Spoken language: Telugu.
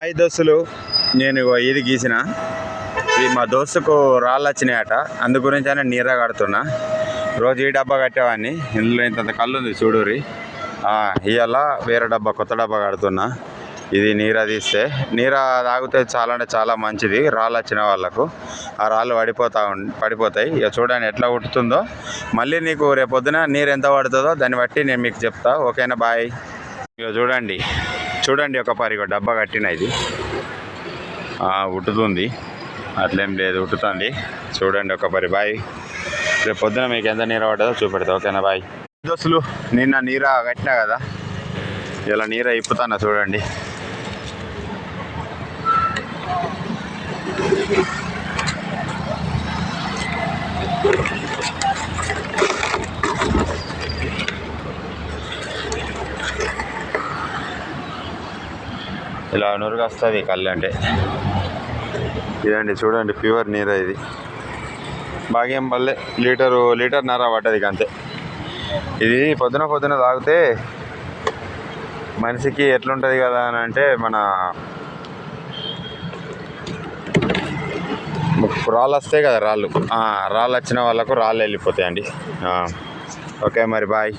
హాయ్ దోస్తులు, నేను ఇది గీసిన ఇది మా దోస్తుకు రాళ్ళు వచ్చినాయట. అందు గురించి అని నీర కడుతున్నా. రోజు ఈ డబ్బా కట్టేవాడిని. ఇందులో ఇంత కళ్ళు ఉంది చూడురి. ఇవాళ వేరే డబ్బా, కొత్త డబ్బా కడుతున్నా. ఇది నీర తీస్తే నీర తాగితే చాలా అంటే చాలా మంచిది. రాళ్ళు వచ్చిన వాళ్ళకు ఆ రాళ్ళు పడిపోతాయి. ఇక చూడండి ఎట్లా ఉట్టుతుందో. మళ్ళీ నీకు రేపొద్దున నీరు ఎంత పడుతుందో దాన్ని బట్టి నేను మీకు చెప్తా. ఓకేనా? బాయ్. ఇక చూడండి ఒక పరి డబ్బా కట్టిన ఇది ఉట్టుతుంది. అట్లేం లేదు, ఉట్టుతుంది. చూడండి ఒక పరి. బాయ్. రేపు పొద్దున మీకు ఎంత నీర పడ్డదో చూపెడతా. ఓకేనా? బాయ్. దోస్తులు, నిన్న నీర కట్టినా కదా, ఇలా నీర ఇప్పుతానా చూడండి. ఇలా నురుగు వస్తుంది కళ్ళు అంటే. ఇదండి చూడండి, ప్యూర్ నీర ఇది. భాగ్యం వల్లే లీటర్న్నర పడ్డది అంతే. ఇది పొద్దున తాగితే మనిషికి ఎట్లుంటుంది కదా అని అంటే, మన రాళ్ళు వస్తాయి కదా, రాళ్ళు వచ్చిన వాళ్ళకు రాళ్ళు వెళ్ళిపోతాయండి. ఓకే మరి, బాయ్.